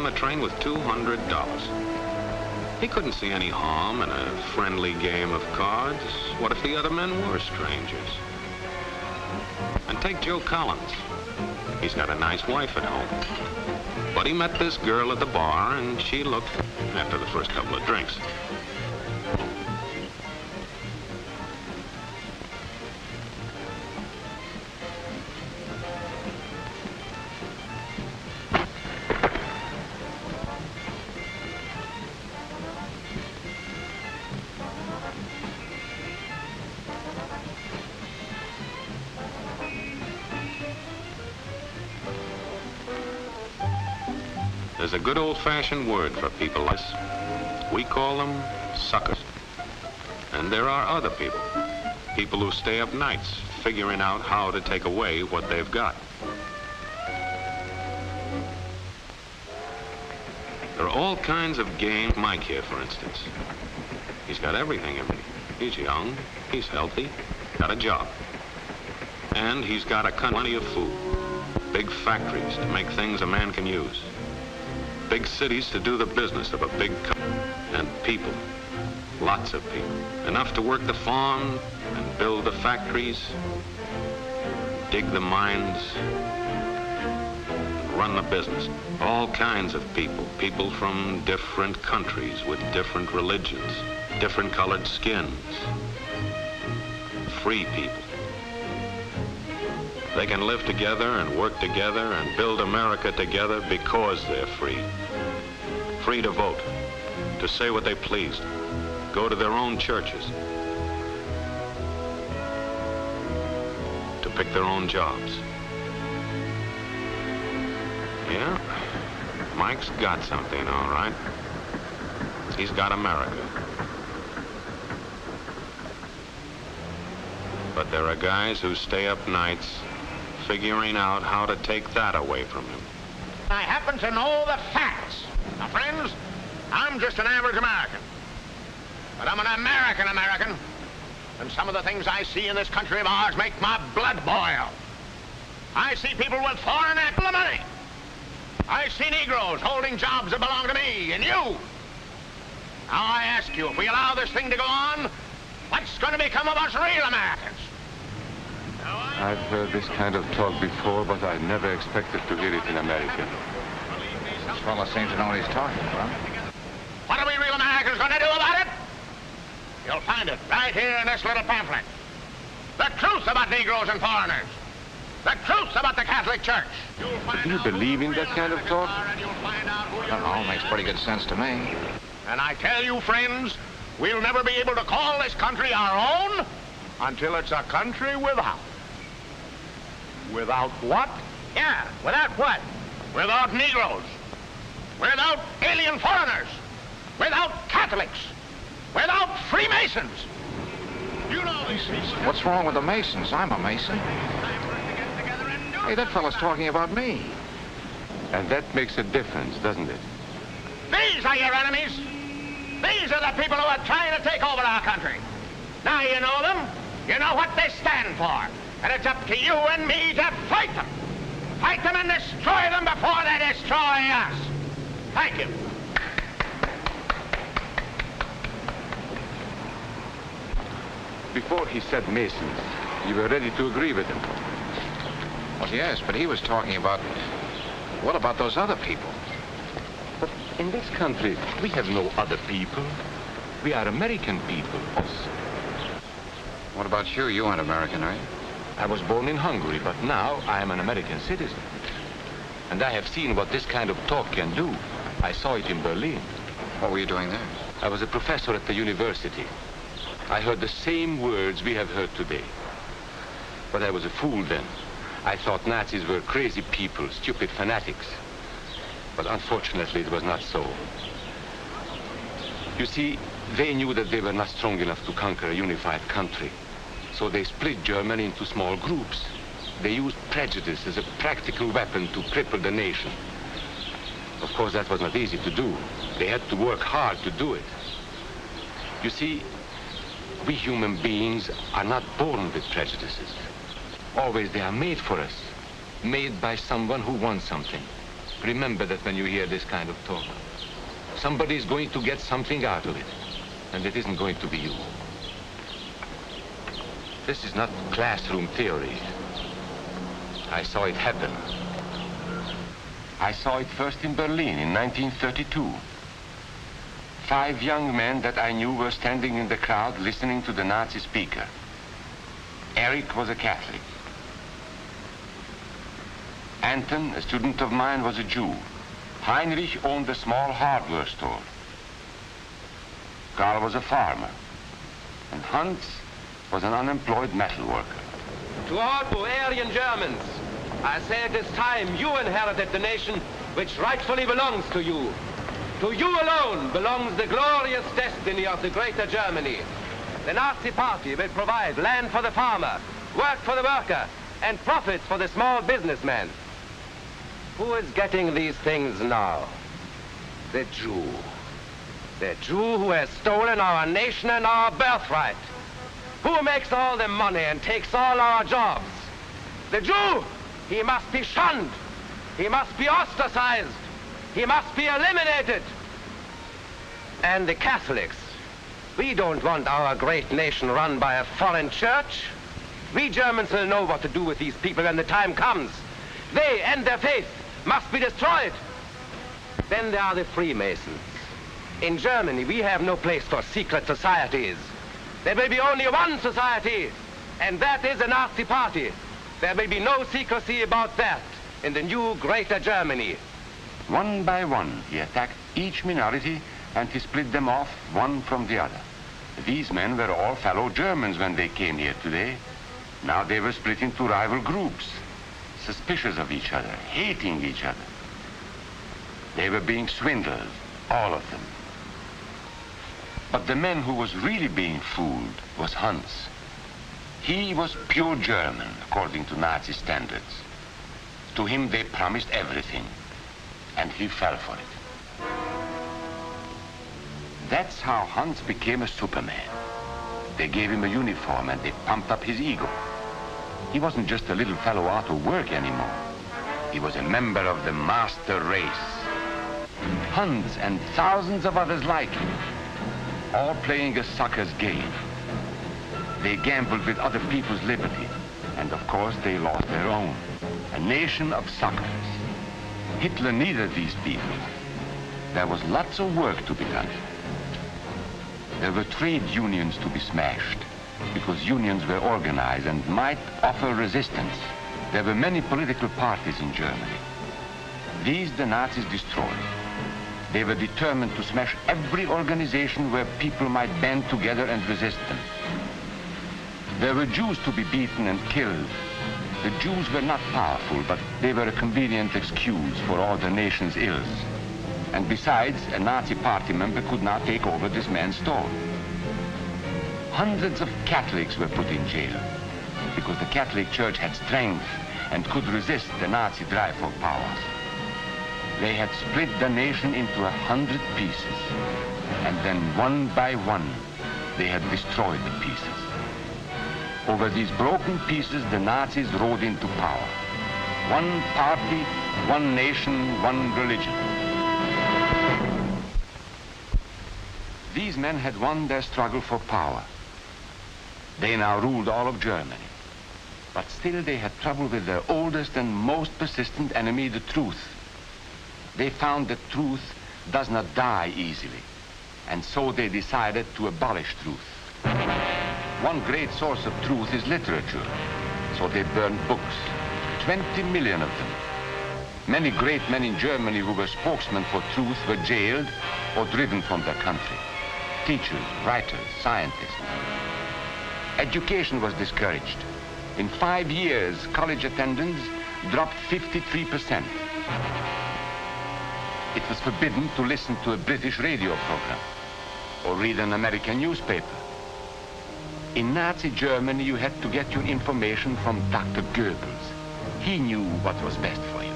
the train with $200. He couldn't see any harm in a friendly game of cards. What if the other men were strangers? And take Joe Collins. He's got a nice wife at home. But he met this girl at the bar, and she looked after the first couple of drinks. There's a good old-fashioned word for people like us. We call them suckers. And there are other people. People who stay up nights figuring out how to take away what they've got. There are all kinds of games. Mike here, for instance. He's got everything in me. He's young, he's healthy, got a job. And he's got plenty of food. Big factories to make things a man can use. Big cities to do the business of a big company. And people, lots of people. Enough to work the farm and build the factories, dig the mines, and run the business. All kinds of people. People from different countries with different religions, different colored skins. Free people. They can live together and work together and build America together because they're free. Free to vote, to say what they pleased, go to their own churches, to pick their own jobs. Yeah, Mike's got something, all right. He's got America. But there are guys who stay up nights figuring out how to take that away from him. I happen to know the facts. Now, friends, I'm just an average American. But I'm an American. And some of the things I see in this country of ours make my blood boil. I see people with foreign money. I see Negroes holding jobs that belong to me and you. Now, I ask you, if we allow this thing to go on, what's going to become of us real Americans? I've heard this kind of talk before, but I never expected to hear it in America. This fellow seems to know what he's talking about. What are we real Americans going to do about it? You'll find it right here in this little pamphlet. The truth about Negroes and foreigners. The truth about the Catholic Church. Do you believe in that kind of talk? I don't know, makes pretty good sense to me. And I tell you, friends, we'll never be able to call this country our own until it's a country without. Without what? Yeah, without what? Without Negroes. Without alien foreigners. Without Catholics. Without Freemasons. You know these people. What's wrong with the Masons? I'm a Mason. Hey, that fellow's talking about me. And that makes a difference, doesn't it? These are your enemies. These are the people who are trying to take over our country. Now you know them. You know what they stand for. And it's up to you and me to fight them. Fight them and destroy them before they destroy us. Thank you. Before he said Masons, you were ready to agree with him. Well, yes, but he was talking about... What about those other people? But in this country, we have no other people. We are American people. What about you? You aren't American, are you? I was born in Hungary, but now I am an American citizen. And I have seen what this kind of talk can do. I saw it in Berlin. What were you doing there? I was a professor at the university. I heard the same words we have heard today. But I was a fool then. I thought Nazis were crazy people, stupid fanatics. But unfortunately, it was not so. You see, they knew that they were not strong enough to conquer a unified country. So they split Germany into small groups. They used prejudice as a practical weapon to cripple the nation. Of course, that was not easy to do. They had to work hard to do it. You see, we human beings are not born with prejudices. Always they are made for us, made by someone who wants something. Remember that when you hear this kind of talk. Somebody's going to get something out of it, and it isn't going to be you. This is not classroom theory. I saw it happen. I saw it first in Berlin in 1932. 5 young men that I knew were standing in the crowd listening to the Nazi speaker. Eric was a Catholic. Anton, a student of mine, was a Jew. Heinrich owned a small hardware store. Karl was a farmer. And Hans was an unemployed metal worker. To all Bohemian Germans, I say it is time you inherited the nation which rightfully belongs to you. To you alone belongs the glorious destiny of the Greater Germany. The Nazi Party will provide land for the farmer, work for the worker, and profits for the small businessman. Who is getting these things now? The Jew. The Jew who has stolen our nation and our birthright. Who makes all the money and takes all our jobs? The Jew! He must be shunned. He must be ostracized. He must be eliminated. And the Catholics. We don't want our great nation run by a foreign church. We Germans will know what to do with these people when the time comes. They and their faith must be destroyed. Then there are the Freemasons. In Germany, we have no place for secret societies. There will be only one society, and that is the Nazi Party. There will be no secrecy about that in the new Greater Germany. One by one, he attacked each minority and he split them off one from the other. These men were all fellow Germans when they came here today. Now they were split into rival groups, suspicious of each other, hating each other. They were being swindled, all of them. But the man who was really being fooled was Hans. He was pure German, according to Nazi standards. To him they promised everything, and he fell for it. That's how Hans became a Superman. They gave him a uniform and they pumped up his ego. He wasn't just a little fellow out of work anymore. He was a member of the master race. Hans and thousands of others like him, all playing a sucker's game. They gambled with other people's liberty, and of course they lost their own. A nation of suckers. Hitler needed these people. There was lots of work to be done. There were trade unions to be smashed, because unions were organized and might offer resistance. There were many political parties in Germany. These the Nazis destroyed. They were determined to smash every organization where people might band together and resist them. There were Jews to be beaten and killed. The Jews were not powerful, but they were a convenient excuse for all the nation's ills. And besides, a Nazi party member could not take over this man's store. Hundreds of Catholics were put in jail because the Catholic Church had strength and could resist the Nazi drive for power. They had split the nation into 100 pieces, and then one by one, they had destroyed the pieces. Over these broken pieces, the Nazis rode into power. One party, one nation, one religion. These men had won their struggle for power. They now ruled all of Germany. But still they had trouble with their oldest and most persistent enemy, the truth. They found that truth does not die easily, and so they decided to abolish truth. One great source of truth is literature, so they burned books, 20 million of them. Many great men in Germany who were spokesmen for truth were jailed or driven from their country. Teachers, writers, scientists. Education was discouraged. In 5 years, college attendance dropped 53%. It was forbidden to listen to a British radio program or read an American newspaper. In Nazi Germany, you had to get your information from Dr. Goebbels. He knew what was best for you.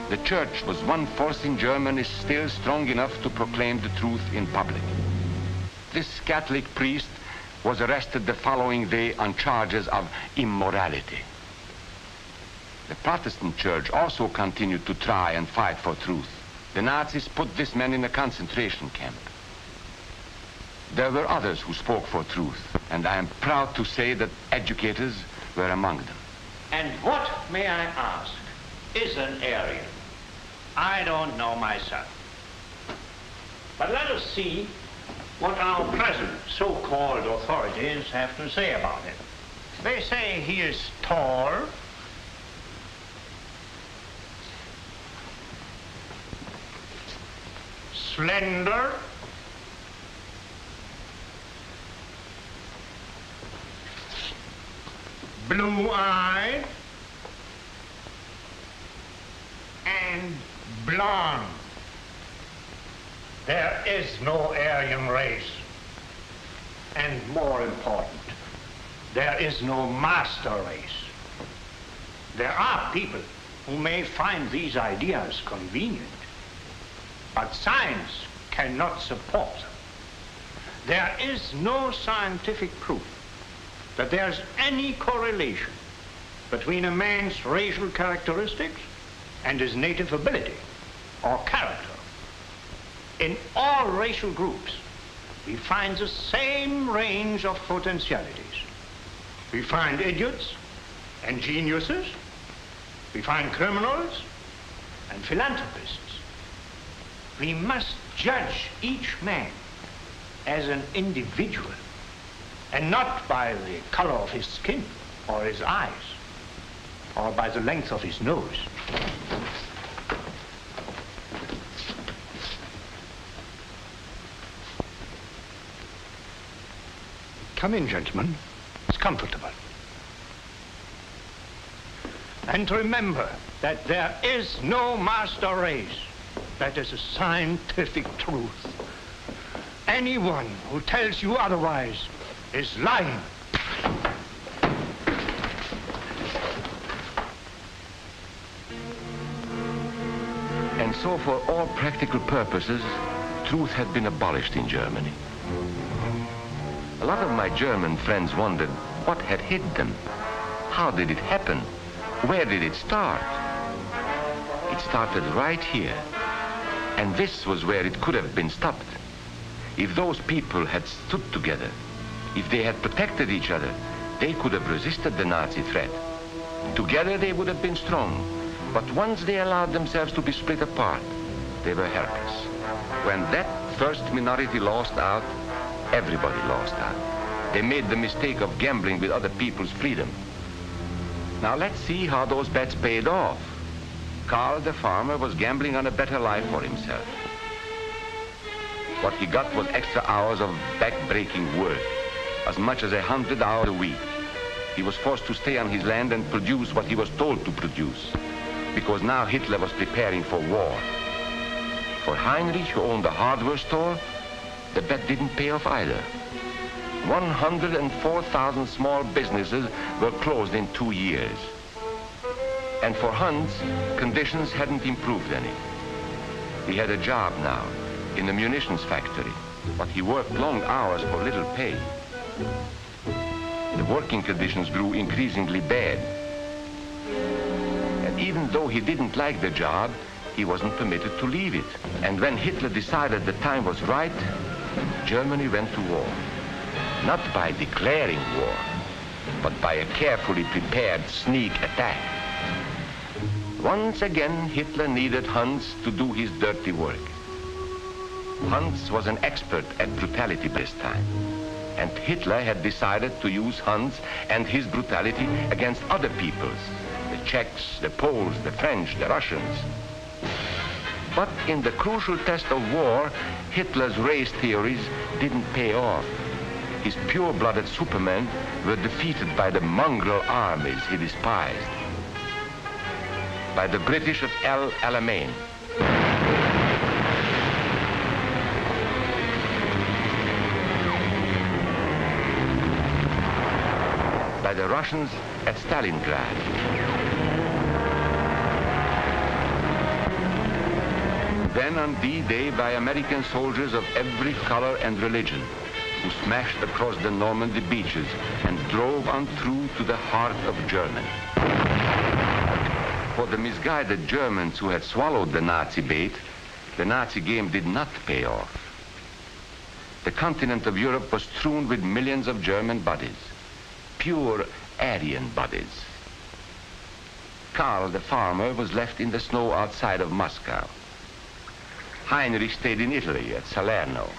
The church was one force in Germany still strong enough to proclaim the truth in public. This Catholic priest was arrested the following day on charges of immorality. The Protestant church also continued to try and fight for truth. The Nazis put this man in a concentration camp. There were others who spoke for truth, and I am proud to say that educators were among them. And what, may I ask, is an Aryan? I don't know myself. But let us see what our present so-called authorities have to say about him. They say he is tall, slender, blue-eyed, and blonde. There is no Aryan race. And more important, there is no master race. There are people who may find these ideas convenient, but science cannot support them. There is no scientific proof that there's any correlation between a man's racial characteristics and his native ability or character. In all racial groups, we find the same range of potentialities. We find idiots and geniuses. We find criminals and philanthropists. We must judge each man as an individual and not by the color of his skin or his eyes or by the length of his nose. Come in, gentlemen. It's comfortable. And remember that there is no master race. That is a scientific truth. Anyone who tells you otherwise is lying. And so for all practical purposes, truth had been abolished in Germany. A lot of my German friends wondered what had hit them. How did it happen? Where did it start? It started right here. And this was where it could have been stopped. If those people had stood together, if they had protected each other, they could have resisted the Nazi threat. Together they would have been strong. But once they allowed themselves to be split apart, they were helpless. When that first minority lost out, everybody lost out. They made the mistake of gambling with other people's freedom. Now let's see how those bets paid off. Karl the farmer was gambling on a better life for himself. What he got was extra hours of back-breaking work, as much as 100 hours a week. He was forced to stay on his land and produce what he was told to produce, because now Hitler was preparing for war. For Heinrich, who owned a hardware store, the bet didn't pay off either. 104,000 small businesses were closed in 2 years. And for Hans, conditions hadn't improved any. He had a job now in a munitions factory, but he worked long hours for little pay. The working conditions grew increasingly bad. And even though he didn't like the job, he wasn't permitted to leave it. And when Hitler decided the time was right, Germany went to war. Not by declaring war, but by a carefully prepared sneak attack. Once again, Hitler needed Hans to do his dirty work. Hans was an expert at brutality this time, and Hitler had decided to use Hans and his brutality against other peoples, the Czechs, the Poles, the French, the Russians. But in the crucial test of war, Hitler's race theories didn't pay off. His pure-blooded supermen were defeated by the mongrel armies he despised. By the British at El Alamein. By the Russians at Stalingrad. Then on D-Day by American soldiers of every color and religion, who smashed across the Normandy beaches and drove on through to the heart of Germany. For the misguided Germans who had swallowed the Nazi bait, the Nazi game did not pay off. The continent of Europe was strewn with millions of German bodies, pure Aryan bodies. Karl, the farmer, was left in the snow outside of Moscow. Heinrich stayed in Italy at Salerno.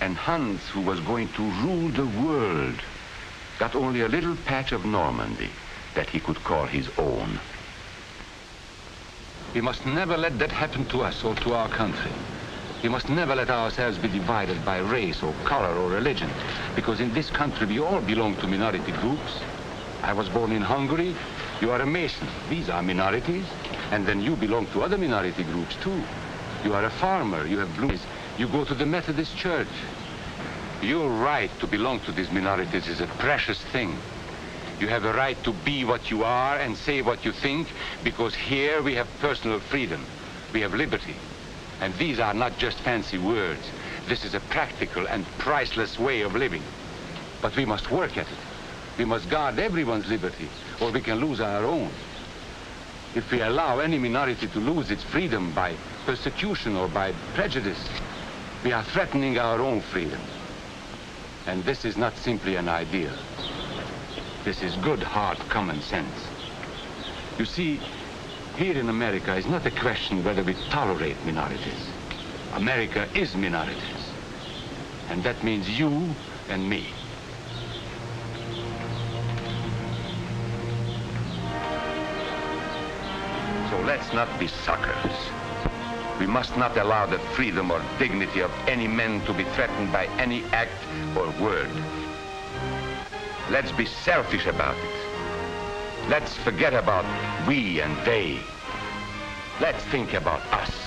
And Hans, who was going to rule the world, got only a little patch of Normandy that he could call his own. We must never let that happen to us or to our country. We must never let ourselves be divided by race or color or religion, because in this country we all belong to minority groups. I was born in Hungary. You are a Mason. These are minorities. And then you belong to other minority groups too. You are a farmer. You have blue eyes. You go to the Methodist Church. Your right to belong to these minorities is a precious thing. You have a right to be what you are and say what you think, because here we have personal freedom. We have liberty. And these are not just fancy words. This is a practical and priceless way of living. But we must work at it. We must guard everyone's liberty, or we can lose our own. If we allow any minority to lose its freedom by persecution or by prejudice, we are threatening our own freedom. And this is not simply an idea. This is good, hard common sense. You see, here in America is not a question whether we tolerate minorities. America is minorities. And that means you and me. So let's not be suckers. We must not allow the freedom or dignity of any man to be threatened by any act or word. Let's be selfish about it. Let's forget about we and they. Let's think about us.